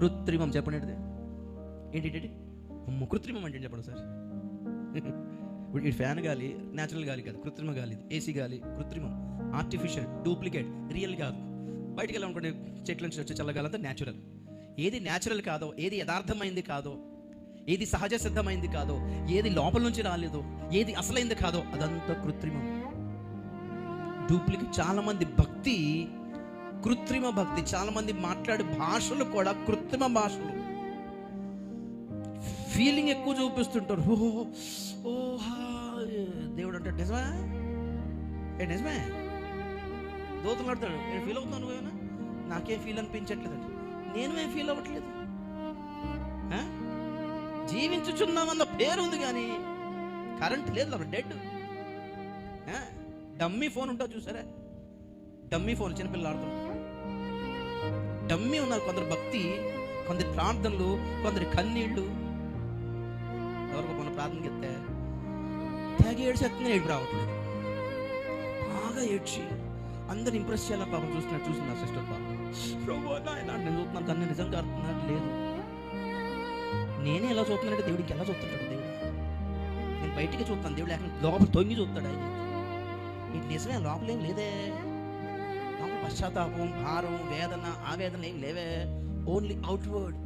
కృత్రిమం చెప్పండి. ఏంటి అమ్మ కృత్రిమం అంటే చెప్పండి సార్. ఇప్పుడు ఈ ఫ్యాన్ గాలి న్యాచురల్ గాలి కాదు, కృత్రిమ గాలి. ఏసీ గాలి కృత్రిమం, ఆర్టిఫిషియల్, డూప్లికేట్, రియల్ కాదు. బయటికి వెళ్ళాలనుకోండి చెట్ల నుంచి వచ్చే చల్లగాలి అంతా న్యాచురల్. ఏది న్యాచురల్ కాదో, ఏది యథార్థమైంది కాదో, ఏది సహజ సిద్ధమైంది కాదో, ఏది లోపల నుంచి రాలేదో, ఏది అసలైంది కాదో అదంతా కృత్రిమం, డూప్లికేట్. చాలా మంది భక్తి కృత్రిమ భక్తి. చాలా మంది మాట్లాడే భాషలు కూడా కృత్రిమ భాషలు. ఫీలింగ్ ఎక్కువ చూపిస్తుంటారు. దేవుడు అంటే నిజమే, నిజమే దోతులు ఆడతాడు. నేను ఫీల్ అవుతున్నాను నువ్వేనా? నాకేం ఫీల్ అనిపించట్లేదండి. నేను ఏం ఫీల్ అవ్వట్లేదు. జీవించుచున్నామన్న పేరు ఉంది కానీ కరెంట్ లేదు, డెడ్. డమ్మీ ఫోన్ ఉంటుంది చూసారా, డమ్మీ ఫోన్ చిన్నపిల్లలు ఆడుతున్నారు. డమ్మీ ఉన్నారు కొందరు భక్తి, కొందరి ప్రార్థనలు, కొందరి కన్నీళ్ళు. ఎవరికో మన ప్రార్థనకి ఎత్తే తెగ ఏడ్చేస్తున్నా, ఏడుపు రావట్లేదు. బాగా ఏడ్చి అందరు ఇంప్రెస్ చేయాలని పాపం చూసి నా సిస్టర్ పాపం నేను చూస్తున్నాను కన్నా నిజంగా అర్థం లేదు. నేనే ఎలా చూస్తున్నానంటే దేవుడికి ఎలా చూస్తుంటాడు దేవుడు? నేను బయటికి చూస్తాను, దేవుడు లేక లోపల తొంగి చూస్తాడు. ఆయన నీకు నిజమే, లోపలేం లేదే. లోపల పశ్చాత్తాపం, భారం, వేదన, ఆవేదన ఏం లేవే. Only outward.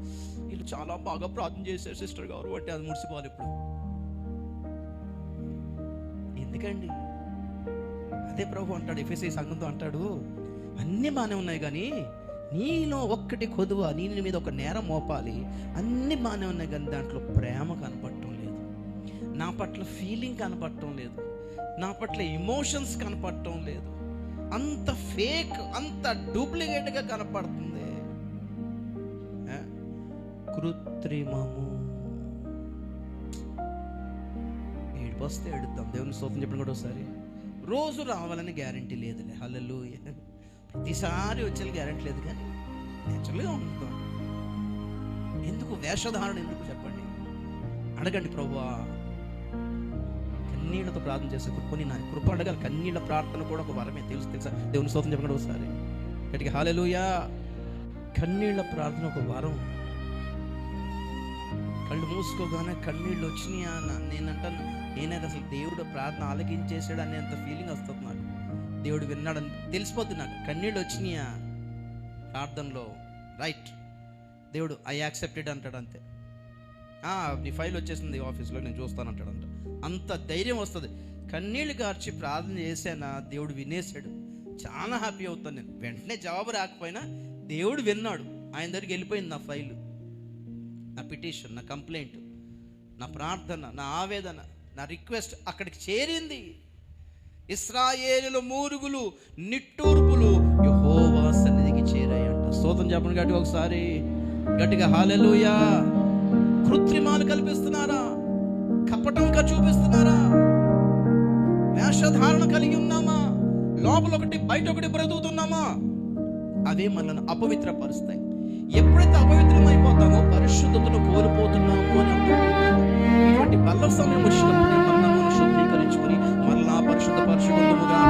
వీళ్ళు చాలా బాగా ప్రార్థన చేశారు సిస్టర్ గారు అంటే అది ముడిసిపోవాలి. ఇప్పుడు ఎందుకండి? అదే ప్రభు అంటాడు ఎఫెసీ సంఘంతో అంటాడు, అన్నీ బాగానే ఉన్నాయి కానీ నీలో ఒక్కటి కొదువ, నీ మీద ఒక నేరం మోపాలి. అన్నీ బాగానే ఉన్నాయి కానీ దాంట్లో ప్రేమ కనపడటం లేదు, నా పట్ల ఫీలింగ్ కనపడటం లేదు, నా పట్ల ఎమోషన్స్ కనపడటం లేదు. అంత ఫేక్, అంత డూప్లికేట్గా కనపడుతుంది. కృత్రిమము. ఏడుపొస్తే ఏడుద్దాం, దేవుని స్తోత్రం చెప్పిన కూడా ఒకసారి. రోజు రావాలని గ్యారంటీ లేదులే, హల్లెలూయా. ప్రతిసారి వచ్చే గ్యారంటీ లేదు కానీ నేచురల్గా ఉంటాం. ఎందుకు వేషధారణ ఎందుకు చెప్పండి? అడగండి ప్రభువా, కన్నీళ్లతో ప్రార్థన చేసే కొన్ని నా కృప అడగాలి. కన్నీళ్ల ప్రార్థన కూడా ఒక వరమే, తెలుసా? దేవుని స్తోత్రం చెప్పండి ఒకసారి గట్టిగా, హల్లెలూయా. కన్నీళ్ల ప్రార్థన ఒక వరం. కళ్ళు మూసుకోగానే కన్నీళ్ళు వచ్చినాయా నేనంటాను, నేనైతే అసలు దేవుడు ప్రార్థన ఆలకించేసాడు అనేంత ఫీలింగ్ వస్తుంది నాకు. దేవుడు విన్నాడని తెలిసిపోతుంది నాకు. కన్నీళ్ళు వచ్చినాయా ప్రార్థనలో, రైట్, దేవుడు ఐ యాక్సెప్టెడ్ అంటాడు అంతే. నీ ఫైల్ వచ్చేసింది ఆఫీస్లో, నేను చూస్తాను అంటాడంట. అంత ధైర్యం వస్తుంది. కన్నీళ్ళు కార్చి ప్రార్థన చేశానా, దేవుడు వినేశాడు, చాలా హ్యాపీ అవుతాను నేను. వెంటనే జవాబు రాకపోయినా దేవుడు విన్నాడు, ఆయన దగ్గరికి వెళ్ళిపోయింది నా ఫైలు, నా పిటిషన్, నా కంప్లైంట్, నా ప్రార్థన, నా ఆవేదన, నా రిక్వెస్ట్ అక్కడికి చేరింది. ఇశ్రాయేలుల మూరుగులు, నిట్టూర్పులు యెహోవా సన్నిధికి చేరాయంట. స్తోత్రం చెప్పండి గట్టిగా ఒకసారి, గట్టిగా హల్లెలూయా. కృత్రిమాలు కల్పిస్తున్నారా? కపటంగా చూపిస్తున్నారా? వేషధారణ కలిగి ఉన్నామా? లోపల ఒకటి బయట ఒకటి బ్రతుకుతున్నామా? అవే మనల్ని అపవిత్రపరుస్తాయి. ఎప్పుడైతే అపవిత్రమైపోతామో పరిశుద్ధతను కోల్పోతున్నాము అని ఇటువంటి బల్ల సమయం వచ్చినప్పుడు మనల్ని శుద్ధీకరించుకొని మరలా పరిశుద్ధ పరిశుద్ధముగా